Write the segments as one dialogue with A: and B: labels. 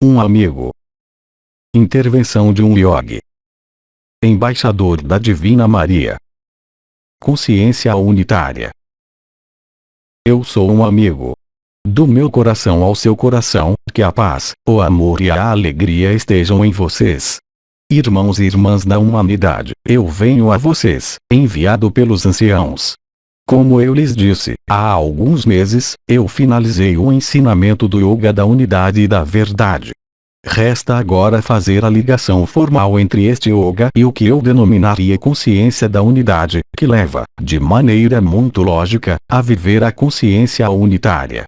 A: Um amigo. Intervenção de um yogi. Embaixador da Divina Maria. Consciência unitária. Eu sou um amigo. Do meu coração ao seu coração, que a paz, o amor e a alegria estejam em vocês. Irmãos e irmãs da humanidade, eu venho a vocês, enviado pelos anciãos. Como eu lhes disse, há alguns meses, eu finalizei o ensinamento do Yoga da Unidade e da Verdade. Resta agora fazer a ligação formal entre este Yoga e o que eu denominaria consciência da unidade, que leva, de maneira muito lógica, a viver a consciência unitária.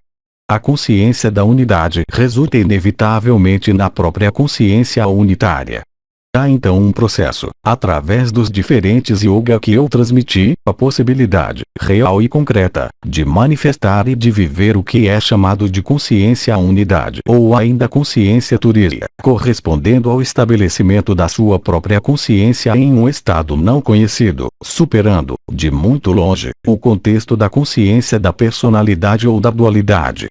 A: A consciência da unidade resulta inevitavelmente na própria consciência unitária. Há então um processo, através dos diferentes yoga que eu transmiti, a possibilidade, real e concreta, de manifestar e de viver o que é chamado de consciência unidade ou ainda consciência turiya, correspondendo ao estabelecimento da sua própria consciência em um estado não conhecido, superando, de muito longe, o contexto da consciência da personalidade ou da dualidade.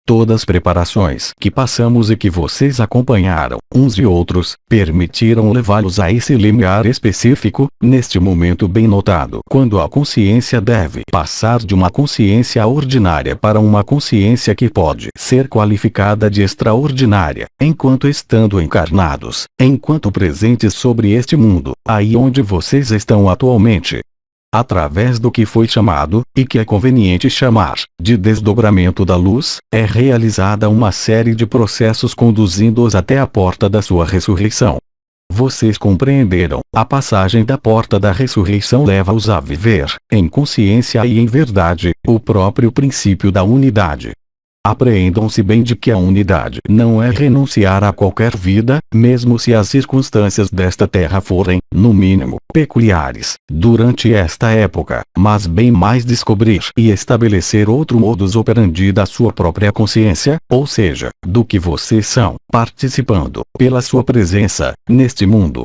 A: Todas as preparações que passamos e que vocês acompanharam, uns e outros, permitiram levá-los a esse limiar específico, neste momento bem notado, quando a consciência deve passar de uma consciência ordinária para uma consciência que pode ser qualificada de extraordinária, enquanto estando encarnados, enquanto presentes sobre este mundo, aí onde vocês estão atualmente. Através do que foi chamado, e que é conveniente chamar, de desdobramento da luz, é realizada uma série de processos conduzindo-os até a porta da sua ressurreição. Vocês compreenderam, a passagem da porta da ressurreição leva-os a viver, em consciência e em verdade, o próprio princípio da unidade. Apreendam-se bem de que a unidade não é renunciar a qualquer vida, mesmo se as circunstâncias desta terra forem, no mínimo, peculiares, durante esta época, mas bem mais descobrir e estabelecer outro modus operandi da sua própria consciência, ou seja, do que vocês são, participando, pela sua presença, neste mundo.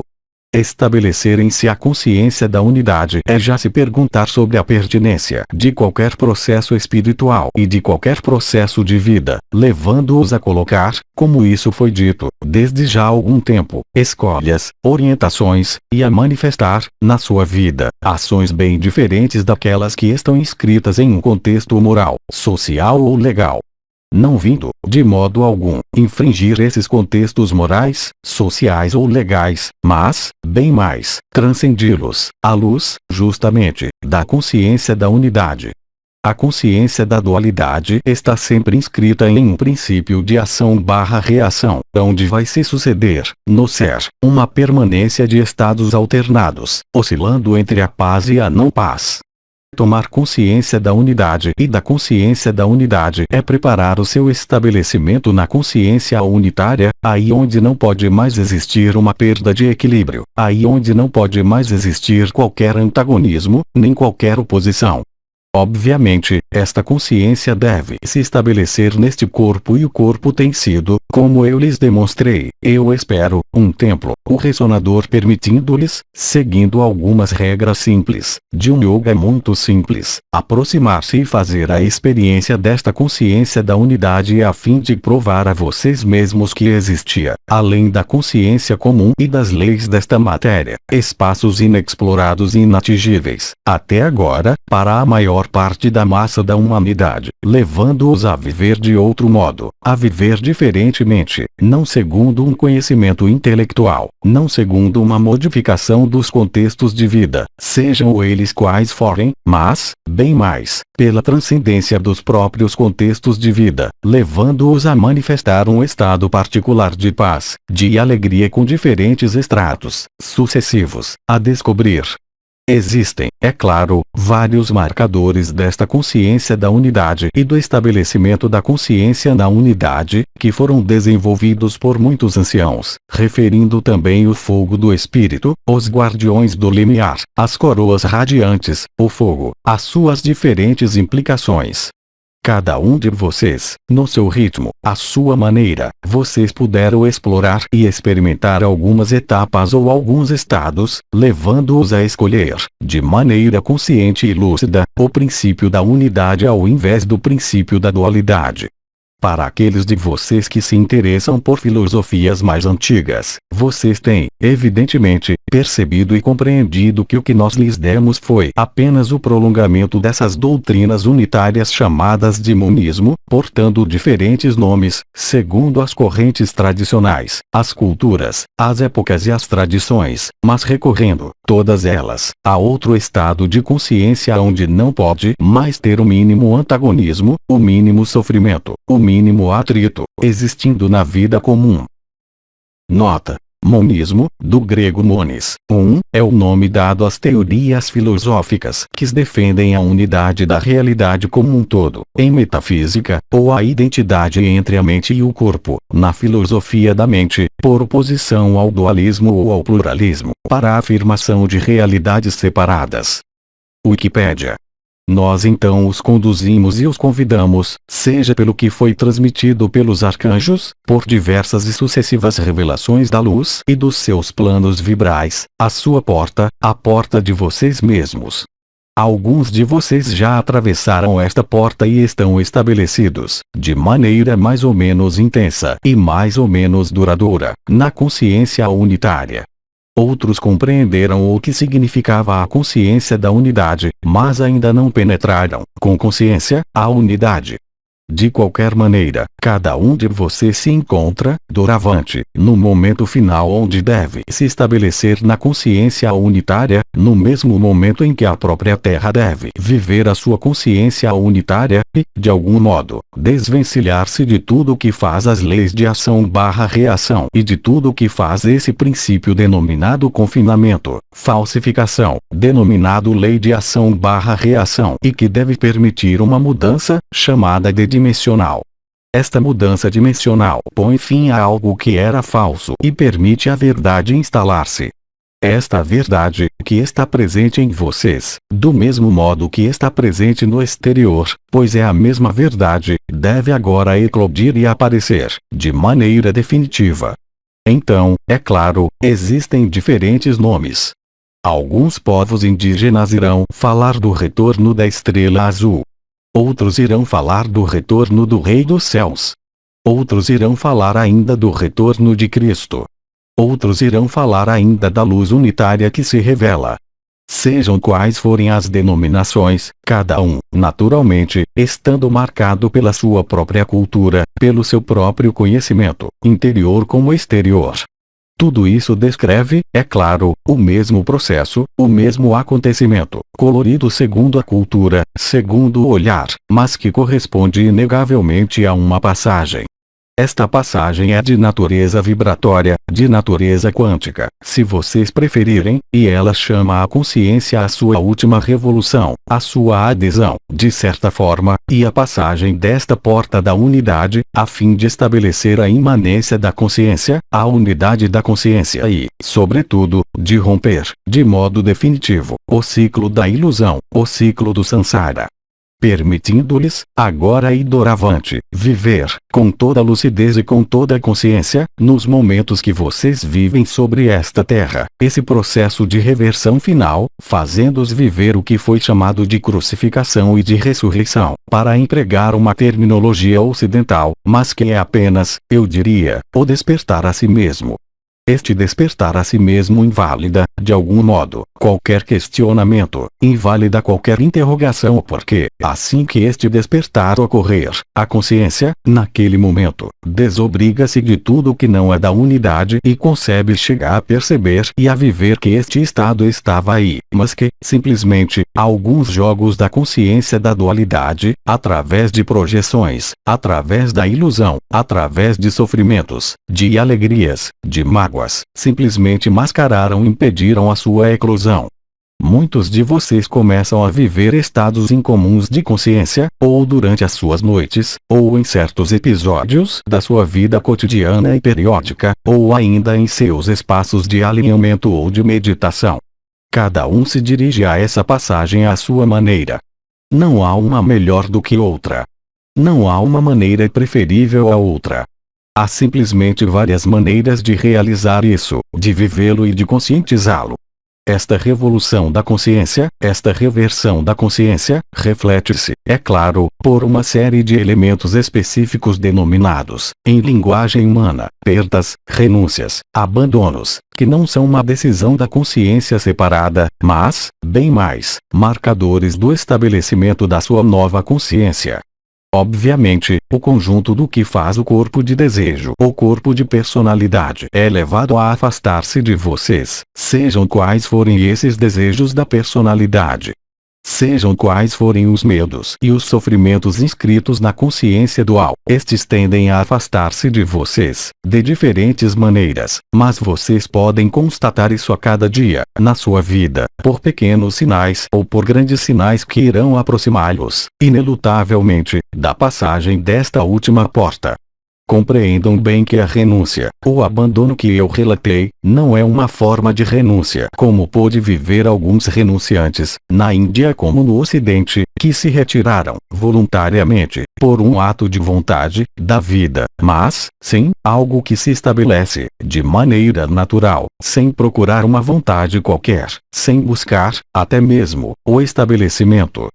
A: Estabelecer em si a consciência da unidade é já se perguntar sobre a pertinência de qualquer processo espiritual e de qualquer processo de vida, levando-os a colocar, como isso foi dito, desde já há algum tempo, escolhas, orientações, e a manifestar, na sua vida, ações bem diferentes daquelas que estão inscritas em um contexto moral, social ou legal. Não vindo, de modo algum, infringir esses contextos morais, sociais ou legais, mas, bem mais, transcendi-los, à luz, justamente, da consciência da unidade. A consciência da dualidade está sempre inscrita em um princípio de ação/reação, onde vai se suceder, no ser, uma permanência de estados alternados, oscilando entre a paz e a não paz. Tomar consciência da unidade e da consciência da unidade é preparar o seu estabelecimento na consciência unitária, aí onde não pode mais existir uma perda de equilíbrio, aí onde não pode mais existir qualquer antagonismo, nem qualquer oposição. Obviamente, esta consciência deve se estabelecer neste corpo e o corpo tem sido, como eu lhes demonstrei, eu espero, um templo, o ressonador permitindo-lhes, seguindo algumas regras simples, de um yoga muito simples, aproximar-se e fazer a experiência desta consciência da unidade a fim de provar a vocês mesmos que existia, além da consciência comum e das leis desta matéria, espaços inexplorados e inatingíveis, até agora, para a maior parte da massa da humanidade, levando-os a viver de outro modo, a viver diferentemente, não segundo um conhecimento intelectual, não segundo uma modificação dos contextos de vida, sejam eles quais forem, mas, bem mais, pela transcendência dos próprios contextos de vida, levando-os a manifestar um estado particular de paz, de alegria com diferentes estratos sucessivos, a descobrir. Existem, é claro, vários marcadores desta consciência da unidade e do estabelecimento da consciência da unidade, que foram desenvolvidos por muitos anciãos, referindo também o fogo do espírito, os guardiões do limiar, as coroas radiantes, o fogo, as suas diferentes implicações. Cada um de vocês, no seu ritmo, à sua maneira, vocês puderam explorar e experimentar algumas etapas ou alguns estados, levando-os a escolher, de maneira consciente e lúcida, o princípio da unidade ao invés do princípio da dualidade. Para aqueles de vocês que se interessam por filosofias mais antigas, vocês têm, evidentemente, percebido e compreendido que o que nós lhes demos foi apenas o prolongamento dessas doutrinas unitárias chamadas de monismo, portando diferentes nomes, segundo as correntes tradicionais, as culturas, as épocas e as tradições, mas recorrendo, todas elas, a outro estado de consciência onde não pode mais ter o mínimo antagonismo, o mínimo sofrimento, o mínimo atrito, existindo na vida comum. Nota: monismo, do grego monis, é o nome dado às teorias filosóficas que defendem a unidade da realidade como um todo, em metafísica, ou a identidade entre a mente e o corpo, na filosofia da mente, por oposição ao dualismo ou ao pluralismo, para a afirmação de realidades separadas. Wikipédia. Nós então os conduzimos e os convidamos, seja pelo que foi transmitido pelos arcanjos, por diversas e sucessivas revelações da luz e dos seus planos vibrais, à sua porta, a porta de vocês mesmos. Alguns de vocês já atravessaram esta porta e estão estabelecidos, de maneira mais ou menos intensa e mais ou menos duradoura, na consciência unitária. Outros compreenderam o que significava a consciência da unidade, mas ainda não penetraram, com consciência, a unidade. De qualquer maneira, cada um de vocês se encontra, doravante, no momento final onde deve se estabelecer na consciência unitária, no mesmo momento em que a própria Terra deve viver a sua consciência unitária, e, de algum modo, desvencilhar-se de tudo o que faz as leis de ação/reação e de tudo o que faz esse princípio denominado confinamento, falsificação, denominado lei de ação/reação e que deve permitir uma mudança, chamada de dimensional. Esta mudança dimensional põe fim a algo que era falso e permite a verdade instalar-se. Esta verdade, que está presente em vocês, do mesmo modo que está presente no exterior, pois é a mesma verdade, deve agora eclodir e aparecer, de maneira definitiva. Então, é claro, existem diferentes nomes. Alguns povos indígenas irão falar do retorno da estrela azul. Outros irão falar do retorno do Rei dos Céus. Outros irão falar ainda do retorno de Cristo. Outros irão falar ainda da luz unitária que se revela. Sejam quais forem as denominações, cada um, naturalmente, estando marcado pela sua própria cultura, pelo seu próprio conhecimento, interior como exterior. Tudo isso descreve, é claro, o mesmo processo, o mesmo acontecimento, colorido segundo a cultura, segundo o olhar, mas que corresponde inegavelmente a uma passagem. Esta passagem é de natureza vibratória, de natureza quântica, se vocês preferirem, e ela chama a consciência à sua última revolução, à sua adesão, de certa forma, e a passagem desta porta da unidade, a fim de estabelecer a imanência da consciência, a unidade da consciência e, sobretudo, de romper, de modo definitivo, o ciclo da ilusão, o ciclo do samsara. Permitindo-lhes, agora e doravante, viver, com toda a lucidez e com toda a consciência, nos momentos que vocês vivem sobre esta terra, esse processo de reversão final, fazendo-os viver o que foi chamado de crucificação e de ressurreição, para empregar uma terminologia ocidental, mas que é apenas, eu diria, o despertar a si mesmo. Este despertar a si mesmo invalida, de algum modo, qualquer questionamento, invalida qualquer interrogação porque, assim que este despertar ocorrer, a consciência, naquele momento, desobriga-se de tudo que não é da unidade e concebe chegar a perceber e a viver que este estado estava aí, mas que, simplesmente, alguns jogos da consciência da dualidade, através de projeções, através da ilusão, através de sofrimentos, de alegrias, de mágoas, simplesmente mascararam e impediram a sua eclosão. Muitos de vocês começam a viver estados incomuns de consciência, ou durante as suas noites, ou em certos episódios da sua vida cotidiana e periódica, ou ainda em seus espaços de alinhamento ou de meditação. Cada um se dirige a essa passagem à sua maneira. Não há uma melhor do que outra. Não há uma maneira preferível a outra. Há simplesmente várias maneiras de realizar isso, de vivê-lo e de conscientizá-lo. Esta revolução da consciência, esta reversão da consciência, reflete-se, é claro, por uma série de elementos específicos denominados, em linguagem humana, perdas, renúncias, abandonos, que não são uma decisão da consciência separada, mas, bem mais, marcadores do estabelecimento da sua nova consciência. Obviamente, o conjunto do que faz o corpo de desejo ou corpo de personalidade é levado a afastar-se de vocês, sejam quais forem esses desejos da personalidade. Sejam quais forem os medos e os sofrimentos inscritos na consciência dual, estes tendem a afastar-se de vocês, de diferentes maneiras, mas vocês podem constatar isso a cada dia, na sua vida, por pequenos sinais ou por grandes sinais que irão aproximá-los, inelutavelmente, da passagem desta última porta. Compreendam bem que a renúncia, o abandono que eu relatei, não é uma forma de renúncia como pôde viver alguns renunciantes, na Índia como no Ocidente, que se retiraram, voluntariamente, por um ato de vontade, da vida, mas, sim, algo que se estabelece, de maneira natural, sem procurar uma vontade qualquer, sem buscar, até mesmo, o estabelecimento.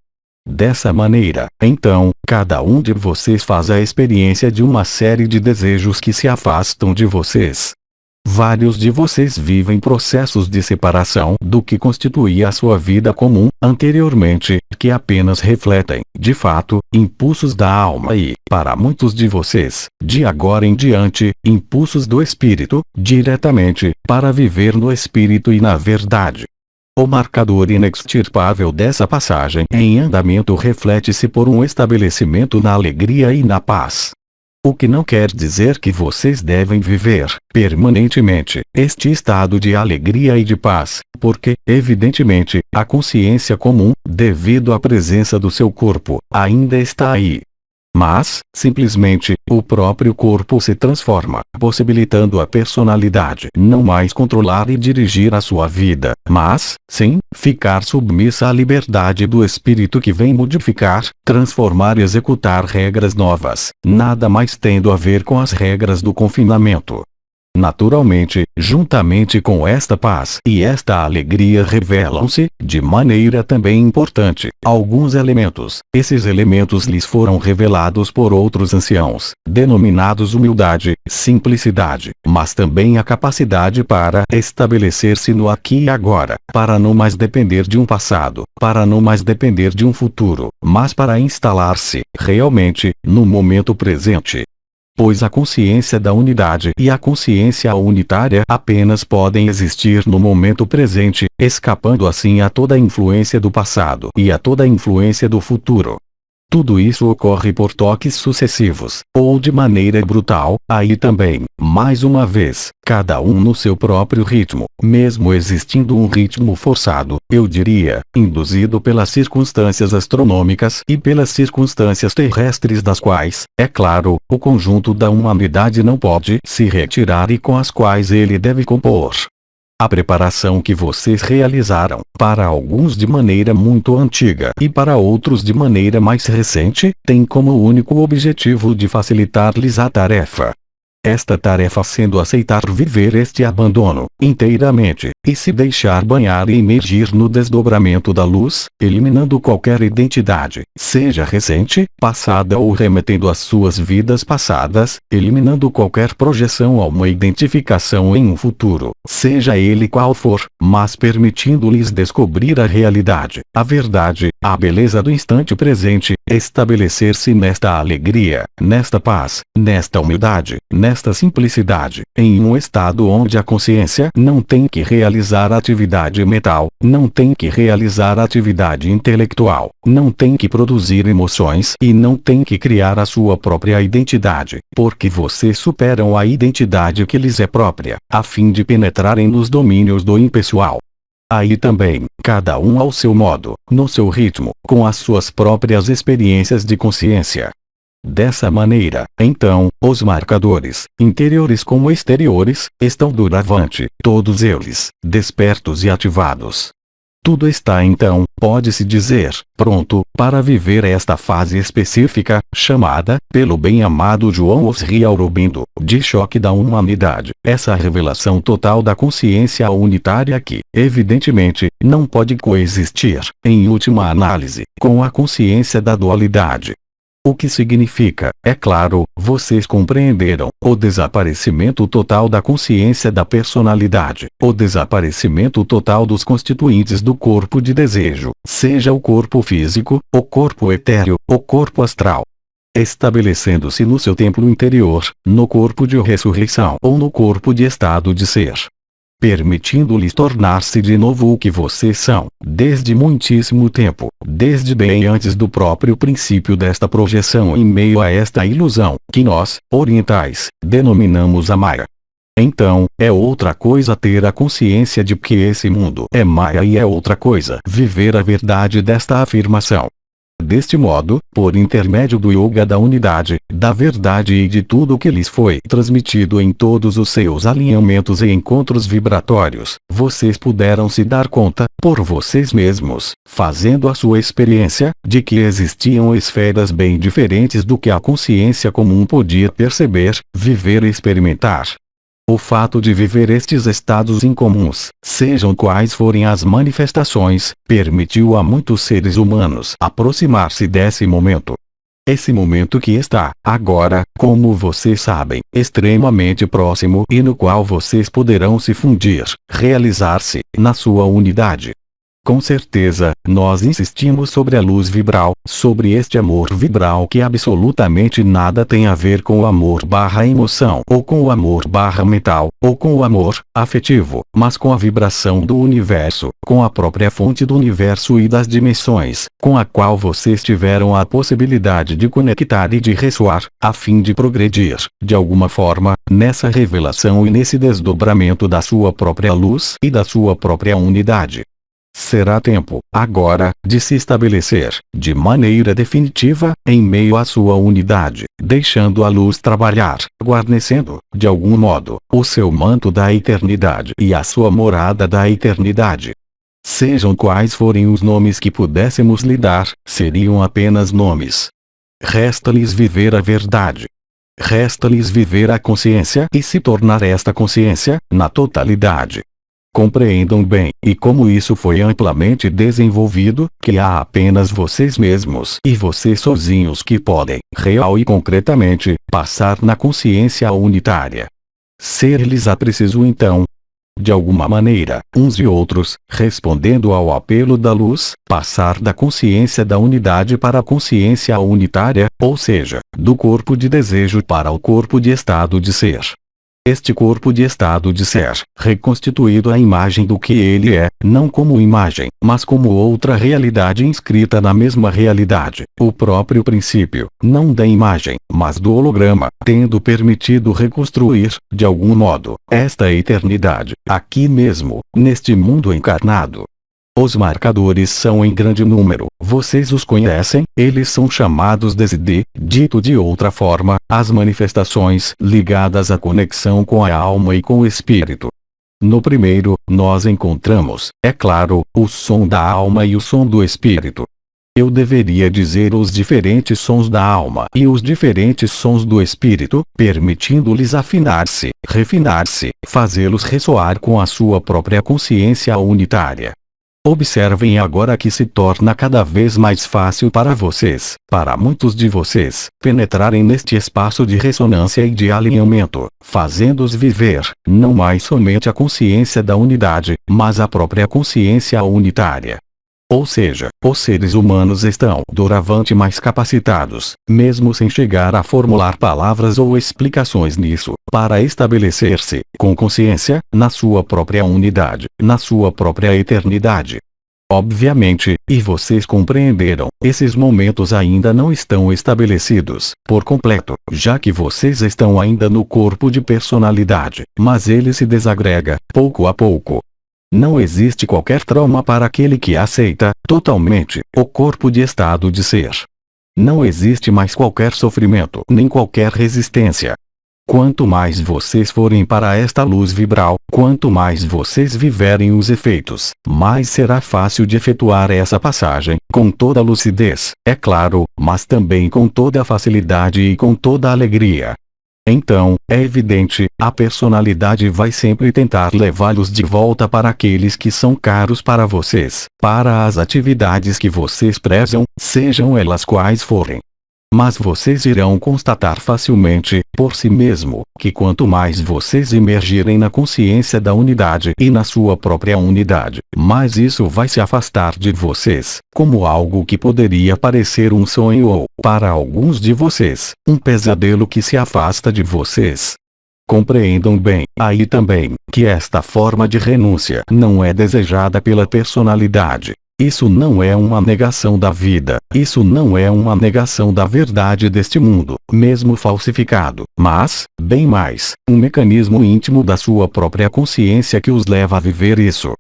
A: Dessa maneira, então, cada um de vocês faz a experiência de uma série de desejos que se afastam de vocês. Vários de vocês vivem processos de separação do que constituía a sua vida comum, anteriormente, que apenas refletem, de fato, impulsos da alma e, para muitos de vocês, de agora em diante, impulsos do espírito, diretamente, para viver no espírito e na verdade. O marcador inextirpável dessa passagem em andamento reflete-se por um estabelecimento na alegria e na paz. O que não quer dizer que vocês devem viver, permanentemente, este estado de alegria e de paz, porque, evidentemente, a consciência comum, devido à presença do seu corpo, ainda está aí. Mas, simplesmente, o próprio corpo se transforma, possibilitando a personalidade não mais controlar e dirigir a sua vida, mas, sim, ficar submissa à liberdade do espírito que vem modificar, transformar e executar regras novas, nada mais tendo a ver com as regras do confinamento. Naturalmente, juntamente com esta paz e esta alegria revelam-se, de maneira também importante, alguns elementos. Esses elementos lhes foram revelados por outros anciãos, denominados humildade, simplicidade, mas também a capacidade para estabelecer-se no aqui e agora, para não mais depender de um passado, para não mais depender de um futuro, mas para instalar-se, realmente, no momento presente. Pois a consciência da unidade e a consciência unitária apenas podem existir no momento presente, escapando assim a toda a influência do passado e a toda a influência do futuro. Tudo isso ocorre por toques sucessivos, ou de maneira brutal, aí também, mais uma vez, cada um no seu próprio ritmo, mesmo existindo um ritmo forçado, eu diria, induzido pelas circunstâncias astronômicas e pelas circunstâncias terrestres das quais, é claro, o conjunto da humanidade não pode se retirar e com as quais ele deve compor. A preparação que vocês realizaram, para alguns de maneira muito antiga e para outros de maneira mais recente, tem como único objetivo de facilitar-lhes a tarefa. Esta tarefa sendo aceitar viver este abandono, inteiramente, e se deixar banhar e imergir no desdobramento da luz, eliminando qualquer identidade, seja recente, passada ou remetendo às suas vidas passadas, eliminando qualquer projeção a uma identificação em um futuro, seja ele qual for, mas permitindo-lhes descobrir a realidade, a verdade, a beleza do instante presente, estabelecer-se nesta alegria, nesta paz, nesta humildade, nesta simplicidade, em um estado onde a consciência não tem que realizar atividade mental, não tem que realizar atividade intelectual, não tem que produzir emoções e não tem que criar a sua própria identidade, porque vocês superam a identidade que lhes é própria, a fim de penetrarem nos domínios do impessoal. Aí também, cada um ao seu modo, no seu ritmo, com as suas próprias experiências de consciência. Dessa maneira, então, os marcadores, interiores como exteriores, estão doravante, todos eles, despertos e ativados. Tudo está então, pode-se dizer, pronto, para viver esta fase específica, chamada, pelo bem-amado João Sri Aurobindo, de choque da humanidade, essa revelação total da consciência unitária que, evidentemente, não pode coexistir, em última análise, com a consciência da dualidade. O que significa, é claro, vocês compreenderam, o desaparecimento total da consciência da personalidade, o desaparecimento total dos constituintes do corpo de desejo, seja o corpo físico, o corpo etéreo, o corpo astral. Estabelecendo-se no seu templo interior, no corpo de ressurreição ou no corpo de estado de ser. Permitindo-lhes tornar-se de novo o que vocês são, desde muitíssimo tempo, desde bem antes do próprio princípio desta projeção em meio a esta ilusão, que nós, orientais, denominamos a Maya. Então, é outra coisa ter a consciência de que esse mundo é Maya e é outra coisa viver a verdade desta afirmação. Deste modo, por intermédio do yoga da unidade, da verdade e de tudo o que lhes foi transmitido em todos os seus alinhamentos e encontros vibratórios, vocês puderam se dar conta, por vocês mesmos, fazendo a sua experiência, de que existiam esferas bem diferentes do que a consciência comum podia perceber, viver e experimentar. O fato de viver estes estados incomuns, sejam quais forem as manifestações, permitiu a muitos seres humanos aproximar-se desse momento. Esse momento que está, agora, como vocês sabem, extremamente próximo e no qual vocês poderão se fundir, realizar-se, na sua unidade. Com certeza, nós insistimos sobre a luz vibral, sobre este amor vibral que absolutamente nada tem a ver com o amor/emoção, ou com o amor/mental, ou com o amor afetivo, mas com a vibração do universo, com a própria fonte do universo e das dimensões, com a qual vocês tiveram a possibilidade de conectar e de ressoar, a fim de progredir, de alguma forma, nessa revelação e nesse desdobramento da sua própria luz e da sua própria unidade. Será tempo, agora, de se estabelecer, de maneira definitiva, em meio à sua unidade, deixando a luz trabalhar, guarnecendo, de algum modo, o seu manto da eternidade e a sua morada da eternidade. Sejam quais forem os nomes que pudéssemos lhe dar, seriam apenas nomes. Resta-lhes viver a verdade. Resta-lhes viver a consciência e se tornar esta consciência, na totalidade. Compreendam bem, e como isso foi amplamente desenvolvido, que há apenas vocês mesmos e vocês sozinhos que podem, real e concretamente, passar na consciência unitária. Ser-lhes a preciso então, de alguma maneira, uns e outros, respondendo ao apelo da luz, passar da consciência da unidade para a consciência unitária, ou seja, do corpo de desejo para o corpo de estado de ser. Este corpo de estado de ser, reconstituído à imagem do que ele é, não como imagem, mas como outra realidade inscrita na mesma realidade, o próprio princípio, não da imagem, mas do holograma, tendo permitido reconstruir, de algum modo, esta eternidade, aqui mesmo, neste mundo encarnado. Os marcadores são em grande número, vocês os conhecem, eles são chamados desde, dito de outra forma, as manifestações ligadas à conexão com a alma e com o espírito. No primeiro, nós encontramos, é claro, o som da alma e o som do espírito. Eu deveria dizer os diferentes sons da alma e os diferentes sons do espírito, permitindo-lhes afinar-se, refinar-se, fazê-los ressoar com a sua própria consciência unitária. Observem agora que se torna cada vez mais fácil para vocês, para muitos de vocês, penetrarem neste espaço de ressonância e de alinhamento, fazendo-os viver, não mais somente a consciência da unidade, mas a própria consciência unitária. Ou seja, os seres humanos estão doravante mais capacitados, mesmo sem chegar a formular palavras ou explicações nisso, para estabelecer-se, com consciência, na sua própria unidade, na sua própria eternidade. Obviamente, e vocês compreenderam, esses momentos ainda não estão estabelecidos, por completo, já que vocês estão ainda no corpo de personalidade, mas ele se desagrega, pouco a pouco. Não existe qualquer trauma para aquele que aceita, totalmente, o corpo de estado de ser. Não existe mais qualquer sofrimento nem qualquer resistência. Quanto mais vocês forem para esta luz vibral, quanto mais vocês viverem os efeitos, mais será fácil de efetuar essa passagem, com toda a lucidez, é claro, mas também com toda a facilidade e com toda a alegria. Então, é evidente, a personalidade vai sempre tentar levá-los de volta para aqueles que são caros para vocês, para as atividades que vocês prezam, sejam elas quais forem. Mas vocês irão constatar facilmente, por si mesmo, que quanto mais vocês emergirem na consciência da unidade e na sua própria unidade, mais isso vai se afastar de vocês, como algo que poderia parecer um sonho ou, para alguns de vocês, um pesadelo que se afasta de vocês. Compreendam bem, aí também, que esta forma de renúncia não é desejada pela personalidade. Isso não é uma negação da vida, isso não é uma negação da verdade deste mundo, mesmo falsificado, mas, bem mais, um mecanismo íntimo da sua própria consciência que os leva a viver isso.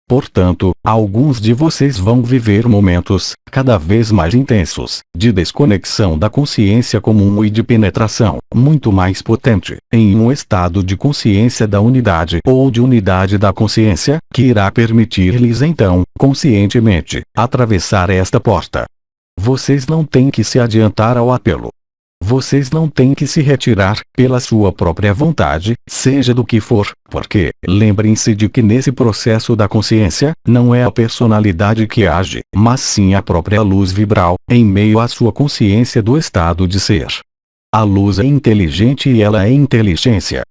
A: Portanto, alguns de vocês vão viver momentos, cada vez mais intensos, de desconexão da consciência comum e de penetração, muito mais potente, em um estado de consciência da unidade ou de unidade da consciência, que irá permitir-lhes então, conscientemente, atravessar esta porta. Vocês não têm que se adiantar ao apelo. Vocês não têm que se retirar, pela sua própria vontade, seja do que for, porque, lembrem-se de que nesse processo da consciência, não é a personalidade que age, mas sim a própria luz vibral, em meio à sua consciência do estado de ser. A luz é inteligente e ela é inteligência.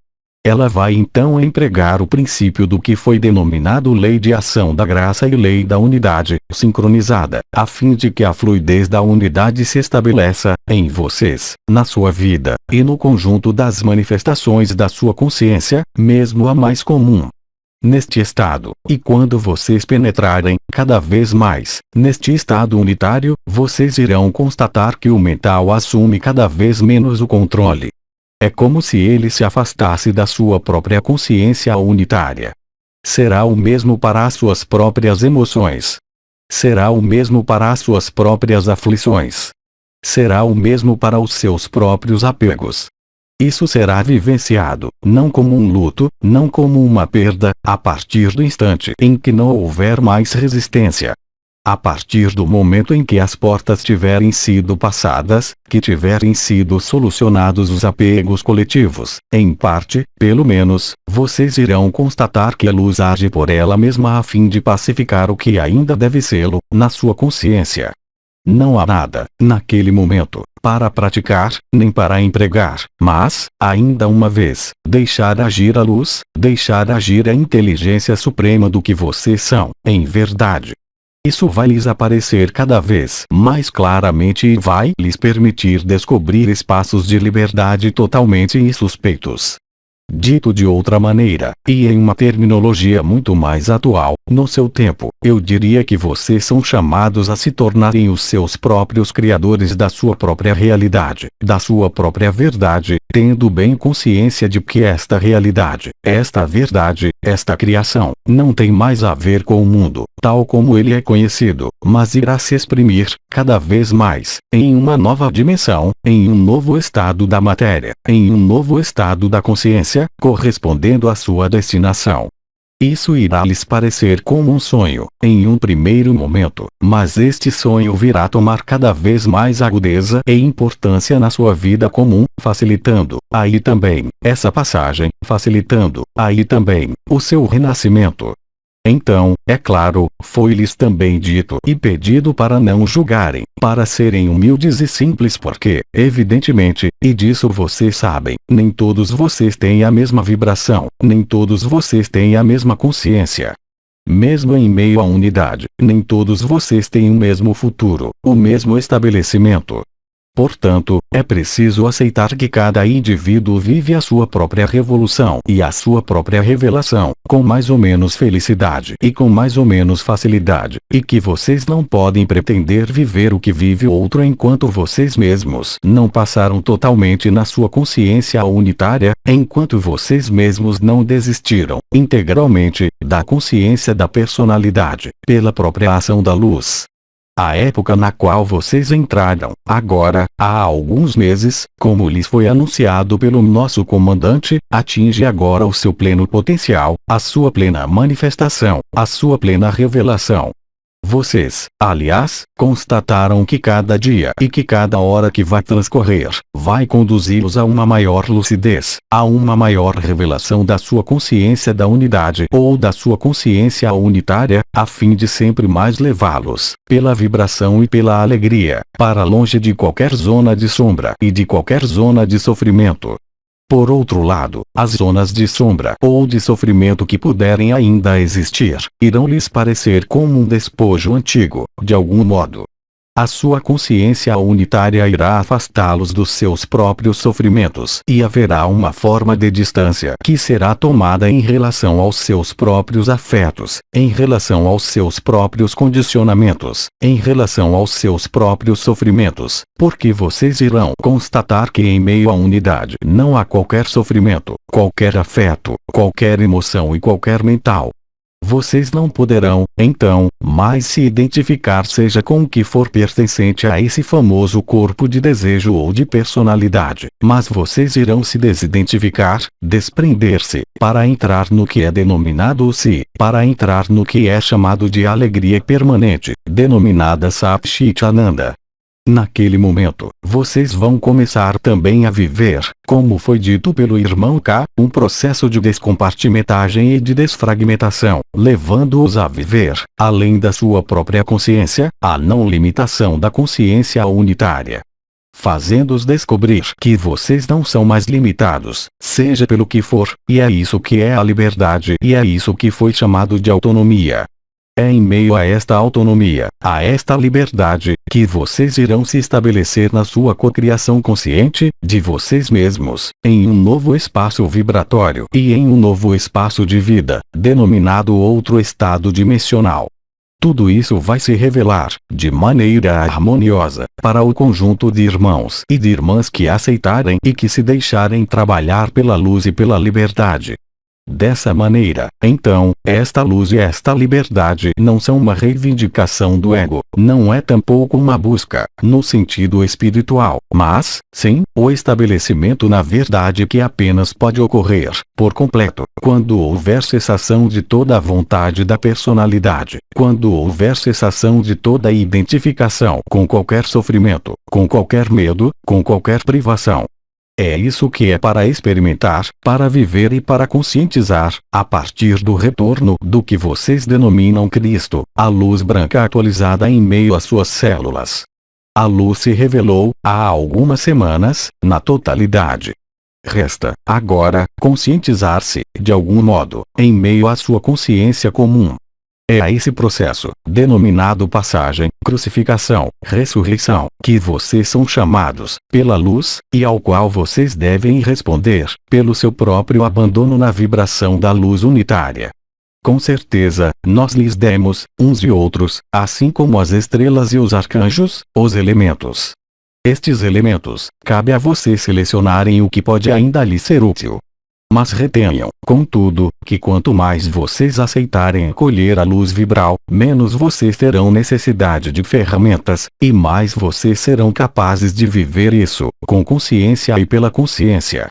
A: Ela vai então empregar o princípio do que foi denominado lei de ação da graça e lei da unidade, sincronizada, a fim de que a fluidez da unidade se estabeleça, em vocês, na sua vida, e no conjunto das manifestações da sua consciência, mesmo a mais comum. Neste estado, e quando vocês penetrarem, cada vez mais, neste estado unitário, vocês irão constatar que o mental assume cada vez menos o controle. É como se ele se afastasse da sua própria consciência unitária. Será o mesmo para as suas próprias emoções. Será o mesmo para as suas próprias aflições. Será o mesmo para os seus próprios apegos. Isso será vivenciado, não como um luto, não como uma perda, a partir do instante em que não houver mais resistência. A partir do momento em que as portas tiverem sido passadas, que tiverem sido solucionados os apegos coletivos, em parte, pelo menos, vocês irão constatar que a luz age por ela mesma a fim de pacificar o que ainda deve sê-lo, na sua consciência. Não há nada, naquele momento, para praticar, nem para empregar, mas, ainda uma vez, deixar agir a luz, deixar agir a inteligência suprema do que vocês são, em verdade. Isso vai lhes aparecer cada vez mais claramente e vai lhes permitir descobrir espaços de liberdade totalmente insuspeitos. Dito de outra maneira, e em uma terminologia muito mais atual, no seu tempo, eu diria que vocês são chamados a se tornarem os seus próprios criadores da sua própria realidade, da sua própria verdade, tendo bem consciência de que esta realidade, esta verdade, esta criação, não tem mais a ver com o mundo, tal como ele é conhecido, mas irá se exprimir, cada vez mais, em uma nova dimensão, em um novo estado da matéria, em um novo estado da consciência, correspondendo à sua destinação. Isso irá lhes parecer como um sonho, em um primeiro momento, mas este sonho virá tomar cada vez mais agudeza e importância na sua vida comum, facilitando, aí também, essa passagem, facilitando, aí também, o seu renascimento. Então, é claro, foi-lhes também dito e pedido para não julgarem, para serem humildes e simples porque, evidentemente, e disso vocês sabem, nem todos vocês têm a mesma vibração, nem todos vocês têm a mesma consciência. Mesmo em meio à unidade, nem todos vocês têm o mesmo futuro, o mesmo estabelecimento. Portanto, é preciso aceitar que cada indivíduo vive a sua própria revolução e a sua própria revelação, com mais ou menos felicidade e com mais ou menos facilidade, e que vocês não podem pretender viver o que vive outro enquanto vocês mesmos não passaram totalmente na sua consciência unitária, enquanto vocês mesmos não desistiram, integralmente, da consciência da personalidade, pela própria ação da luz. A época na qual vocês entraram, agora, há alguns meses, como lhes foi anunciado pelo nosso comandante, atinge agora o seu pleno potencial, a sua plena manifestação, a sua plena revelação. Vocês, aliás, constataram que cada dia e que cada hora que vai transcorrer, vai conduzi-los a uma maior lucidez, a uma maior revelação da sua consciência da unidade ou da sua consciência unitária, a fim de sempre mais levá-los, pela vibração e pela alegria, para longe de qualquer zona de sombra e de qualquer zona de sofrimento. Por outro lado, as zonas de sombra ou de sofrimento que puderem ainda existir, irão lhes parecer como um despojo antigo, de algum modo. A sua consciência unitária irá afastá-los dos seus próprios sofrimentos e haverá uma forma de distância que será tomada em relação aos seus próprios afetos, em relação aos seus próprios condicionamentos, em relação aos seus próprios sofrimentos, porque vocês irão constatar que em meio à unidade não há qualquer sofrimento, qualquer afeto, qualquer emoção e qualquer mental. Vocês não poderão, então, mais se identificar seja com o que for pertencente a esse famoso corpo de desejo ou de personalidade, mas vocês irão se desidentificar, desprender-se, para entrar no que é denominado o Si, para entrar no que é chamado de alegria permanente, denominada Satchitananda. Naquele momento, vocês vão começar também a viver, como foi dito pelo irmão K, um processo de descompartimentagem e de desfragmentação, levando-os a viver, além da sua própria consciência, a não limitação da consciência unitária. Fazendo-os descobrir que vocês não são mais limitados, seja pelo que for, e é isso que é a liberdade e é isso que foi chamado de autonomia. É em meio a esta autonomia, a esta liberdade, que vocês irão se estabelecer na sua cocriação consciente, de vocês mesmos, em um novo espaço vibratório e em um novo espaço de vida, denominado outro estado dimensional. Tudo isso vai se revelar, de maneira harmoniosa, para o conjunto de irmãos e de irmãs que aceitarem e que se deixarem trabalhar pela luz e pela liberdade. Dessa maneira, então, esta luz e esta liberdade não são uma reivindicação do ego, não é tampouco uma busca, no sentido espiritual, mas, sim, o estabelecimento na verdade que apenas pode ocorrer, por completo, quando houver cessação de toda a vontade da personalidade, quando houver cessação de toda a identificação com qualquer sofrimento, com qualquer medo, com qualquer privação. É isso que é para experimentar, para viver e para conscientizar, a partir do retorno do que vocês denominam Cristo, a luz branca atualizada em meio às suas células. A luz se revelou, há algumas semanas, na totalidade. Resta, agora, conscientizar-se, de algum modo, em meio à sua consciência comum. É a esse processo, denominado passagem, crucificação, ressurreição, que vocês são chamados, pela luz, e ao qual vocês devem responder, pelo seu próprio abandono na vibração da luz unitária. Com certeza, nós lhes demos, uns e outros, assim como as estrelas e os arcanjos, os elementos. Estes elementos, cabe a vocês selecionarem o que pode ainda lhes ser útil. Mas retenham, contudo, que quanto mais vocês aceitarem acolher a luz vibral, menos vocês terão necessidade de ferramentas, e mais vocês serão capazes de viver isso, com consciência e pela consciência.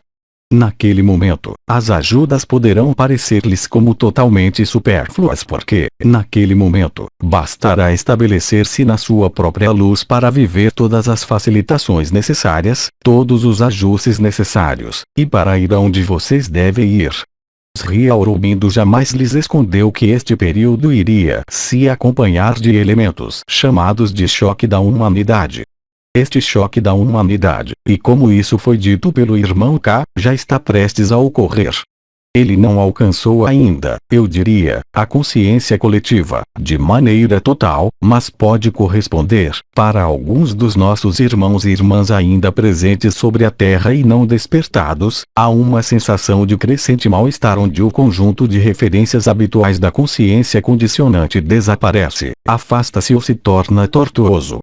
A: Naquele momento, as ajudas poderão parecer-lhes como totalmente supérfluas porque, naquele momento, bastará estabelecer-se na sua própria luz para viver todas as facilitações necessárias, todos os ajustes necessários, e para ir onde vocês devem ir. Sri Aurobindo jamais lhes escondeu que este período iria se acompanhar de elementos chamados de choque da humanidade. Este choque da humanidade, e como isso foi dito pelo irmão K, já está prestes a ocorrer. Ele não alcançou ainda, eu diria, a consciência coletiva, de maneira total, mas pode corresponder, para alguns dos nossos irmãos e irmãs ainda presentes sobre a Terra e não despertados, a uma sensação de crescente mal-estar onde o conjunto de referências habituais da consciência condicionante desaparece, afasta-se ou se torna tortuoso.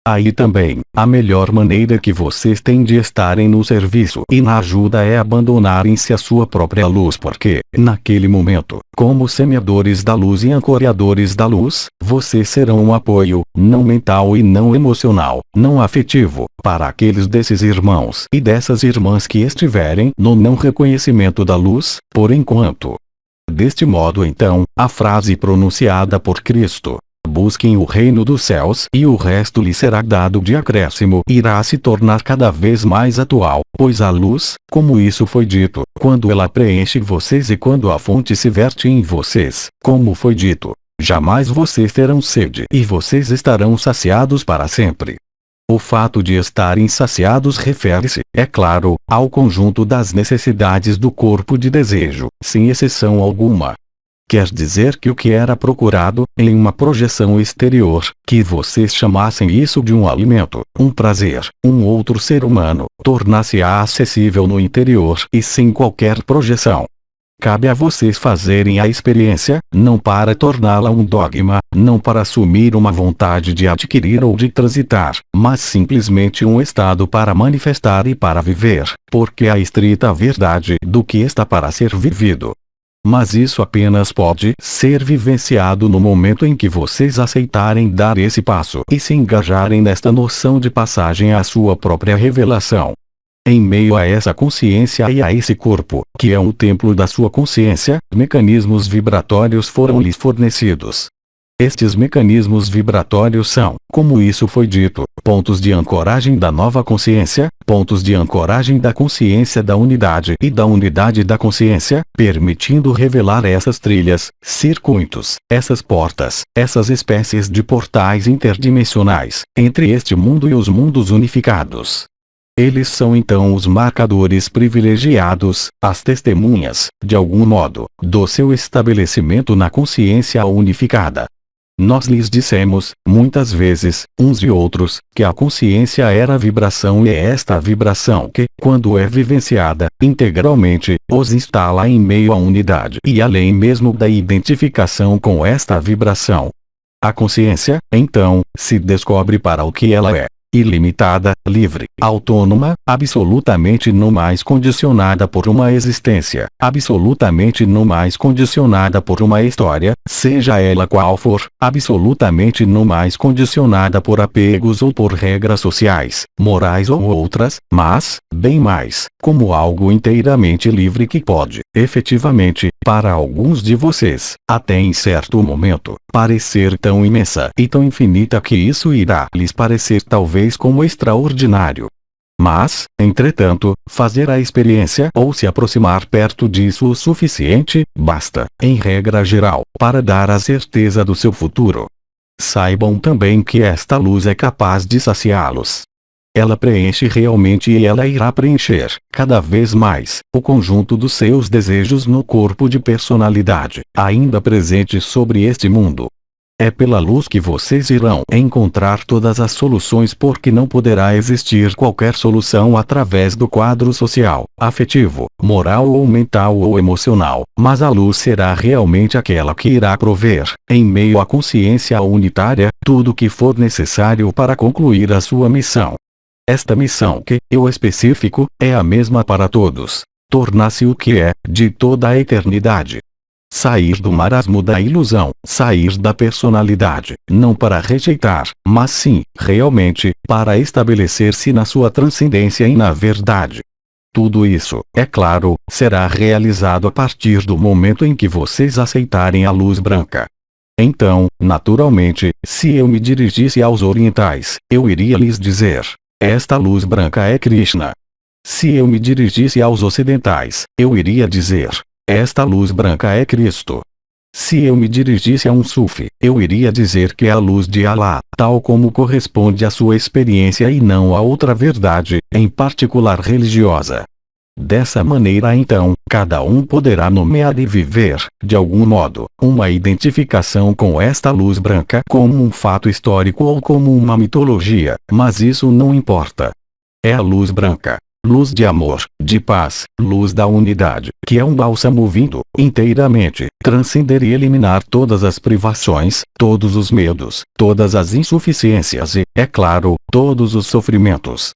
A: Aí também, a melhor maneira que vocês têm de estarem no serviço e na ajuda é abandonarem-se à sua própria luz, porque, naquele momento, como semeadores da luz e ancoradores da luz, vocês serão um apoio, não mental e não emocional, não afetivo, para aqueles desses irmãos e dessas irmãs que estiverem no não reconhecimento da luz, por enquanto. Deste modo então, a frase pronunciada por Cristo, busquem o reino dos céus e o resto lhe será dado de acréscimo, irá se tornar cada vez mais atual, pois a luz, como isso foi dito, quando ela preenche vocês e quando a fonte se verte em vocês, como foi dito, jamais vocês terão sede e vocês estarão saciados para sempre. O fato de estarem saciados refere-se, é claro, ao conjunto das necessidades do corpo de desejo, sem exceção alguma. Quer dizer que o que era procurado, em uma projeção exterior, que vocês chamassem isso de um alimento, um prazer, um outro ser humano, tornasse-á acessível no interior e sem qualquer projeção. Cabe a vocês fazerem a experiência, não para torná-la um dogma, não para assumir uma vontade de adquirir ou de transitar, mas simplesmente um estado para manifestar e para viver, porque é a estrita verdade do que está para ser vivido. Mas isso apenas pode ser vivenciado no momento em que vocês aceitarem dar esse passo e se engajarem nesta noção de passagem à sua própria revelação. Em meio a essa consciência e a esse corpo, que é o templo da sua consciência, mecanismos vibratórios foram-lhes fornecidos. Estes mecanismos vibratórios são, como isso foi dito, pontos de ancoragem da nova consciência, pontos de ancoragem da consciência da unidade e da unidade da consciência, permitindo revelar essas trilhas, circuitos, essas portas, essas espécies de portais interdimensionais, entre este mundo e os mundos unificados. Eles são então os marcadores privilegiados, as testemunhas, de algum modo, do seu estabelecimento na consciência unificada. Nós lhes dissemos, muitas vezes, uns e outros, que a consciência era vibração e é esta vibração que, quando é vivenciada, integralmente, os instala em meio à unidade e além mesmo da identificação com esta vibração. A consciência, então, se descobre para o que ela é. Ilimitada, livre, autônoma, absolutamente não mais condicionada por uma existência, absolutamente não mais condicionada por uma história, seja ela qual for, absolutamente não mais condicionada por apegos ou por regras sociais, morais ou outras, mas, bem mais, como algo inteiramente livre que pode, efetivamente, para alguns de vocês, até em certo momento, parecer tão imensa e tão infinita que isso irá lhes parecer talvez como extraordinário. Mas, entretanto, fazer a experiência ou se aproximar perto disso o suficiente, basta, em regra geral, para dar a certeza do seu futuro. Saibam também que esta luz é capaz de saciá-los. Ela preenche realmente e ela irá preencher, cada vez mais, o conjunto dos seus desejos no corpo de personalidade, ainda presente sobre este mundo. É pela luz que vocês irão encontrar todas as soluções, porque não poderá existir qualquer solução através do quadro social, afetivo, moral ou mental ou emocional, mas a luz será realmente aquela que irá prover, em meio à consciência unitária, tudo o que for necessário para concluir a sua missão. Esta missão que, eu especifico, é a mesma para todos. Tornar-se o que é, de toda a eternidade. Sair do marasmo da ilusão, sair da personalidade, não para rejeitar, mas sim, realmente, para estabelecer-se na sua transcendência e na verdade. Tudo isso, é claro, será realizado a partir do momento em que vocês aceitarem a luz branca. Então, naturalmente, se eu me dirigisse aos orientais, eu iria lhes dizer: esta luz branca é Krishna. Se eu me dirigisse aos ocidentais, eu iria dizer: esta luz branca é Cristo. Se eu me dirigisse a um sufi, eu iria dizer que é a luz de Alá, tal como corresponde à sua experiência e não a outra verdade, em particular religiosa. Dessa maneira então, cada um poderá nomear e viver, de algum modo, uma identificação com esta luz branca como um fato histórico ou como uma mitologia, mas isso não importa. É a luz branca. luz de amor, de paz, luz da unidade, que é um bálsamo vindo, inteiramente, transcender e eliminar todas as privações, todos os medos, todas as insuficiências e, é claro, todos os sofrimentos.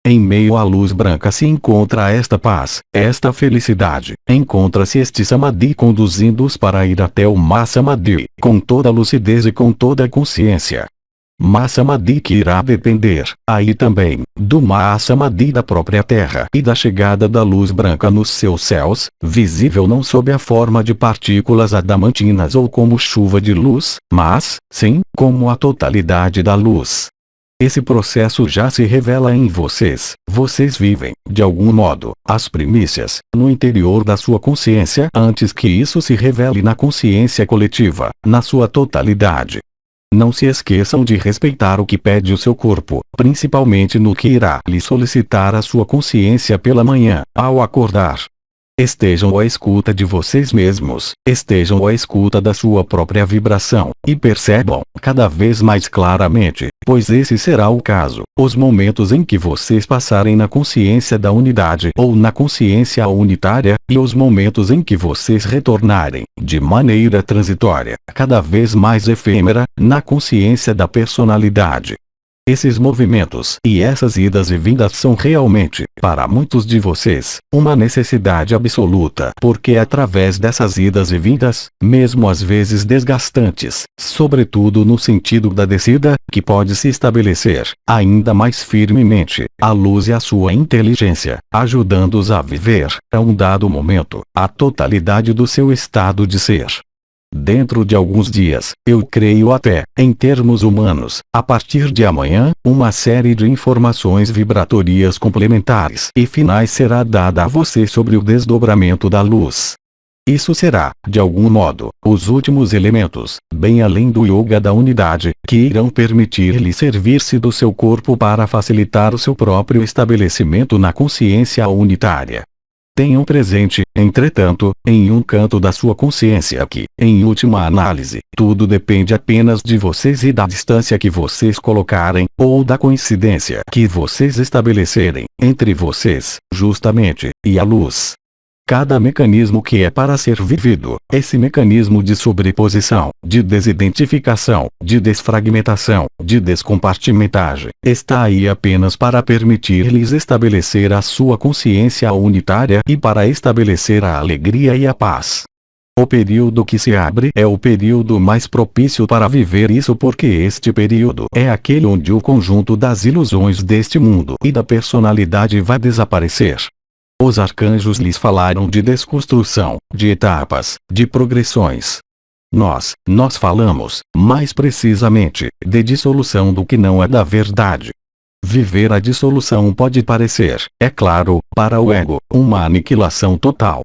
A: Em meio à luz branca se encontra esta paz, esta felicidade, encontra-se este Samadhi conduzindo-os para ir até o Mahasamadhi, com toda a lucidez e com toda a consciência. Mahasamadhi que irá depender, aí também, do Mahasamadhi da própria Terra e da chegada da luz branca nos seus céus, visível não sob a forma de partículas adamantinas ou como chuva de luz, mas, sim, como a totalidade da luz. Esse processo já se revela em vocês, vocês vivem, de algum modo, as primícias, no interior da sua consciência antes que isso se revele na consciência coletiva, na sua totalidade. Não se esqueçam de respeitar o que pede o seu corpo, principalmente no que irá lhe solicitar a sua consciência pela manhã, ao acordar. Estejam à escuta de vocês mesmos, estejam à escuta da sua própria vibração, e percebam, cada vez mais claramente, pois esse será o caso, os momentos em que vocês passarem na consciência da unidade ou na consciência unitária, e os momentos em que vocês retornarem, de maneira transitória, cada vez mais efêmera, na consciência da personalidade. Esses movimentos e essas idas e vindas são realmente, para muitos de vocês, uma necessidade absoluta, porque é através dessas idas e vindas, mesmo às vezes desgastantes, sobretudo no sentido da descida, que pode se estabelecer, ainda mais firmemente, a luz e a sua inteligência, ajudando-os a viver, a um dado momento, a totalidade do seu estado de ser. Dentro de alguns dias, eu creio até, em termos humanos, a partir de amanhã, uma série de informações vibratórias complementares e finais será dada a você sobre o desdobramento da luz. Isso será, de algum modo, os últimos elementos, bem além do yoga da unidade, que irão permitir-lhe servir-se do seu corpo para facilitar o seu próprio estabelecimento na consciência unitária. Tenham presente, entretanto, em um canto da sua consciência que, em última análise, tudo depende apenas de vocês e da distância que vocês colocarem, ou da coincidência que vocês estabelecerem, entre vocês, justamente, e a luz. Cada mecanismo que é para ser vivido, esse mecanismo de sobreposição, de desidentificação, de desfragmentação, de descompartimentagem, está aí apenas para permitir-lhes estabelecer a sua consciência unitária e para estabelecer a alegria e a paz. O período que se abre é o período mais propício para viver isso porque este período é aquele onde o conjunto das ilusões deste mundo e da personalidade vai desaparecer. Os arcanjos lhes falaram de desconstrução, de etapas, de progressões. Nós falamos, mais precisamente, de dissolução do que não é da verdade. Viver a dissolução pode parecer, é claro, para o ego, uma aniquilação total.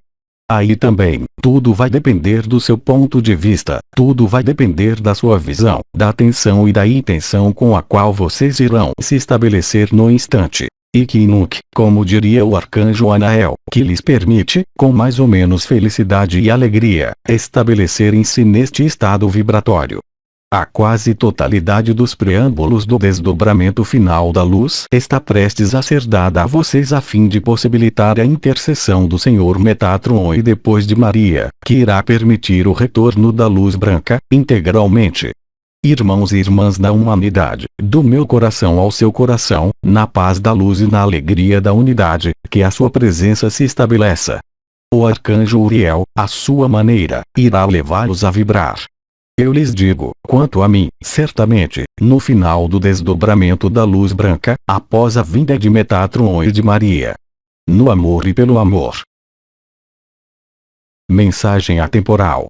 A: Aí também, tudo vai depender do seu ponto de vista, tudo vai depender da sua visão, da atenção e da intenção com a qual vocês irão se estabelecer no instante. Ikinuk, como diria o arcanjo Anael, que lhes permite, com mais ou menos felicidade e alegria, estabelecerem-se neste estado vibratório. A quase totalidade dos preâmbulos do desdobramento final da luz está prestes a ser dada a vocês a fim de possibilitar a intercessão do Senhor Metatron e depois de Maria, que irá permitir o retorno da luz branca, integralmente. Irmãos e irmãs da humanidade, do meu coração ao seu coração, na paz da luz e na alegria da unidade, que a sua presença se estabeleça. O arcanjo Uriel, à sua maneira, irá levá-los a vibrar. Eu lhes digo, quanto a mim, certamente, no final do desdobramento da luz branca, após a vinda de Metatron e de Maria. No amor e pelo amor. Mensagem atemporal.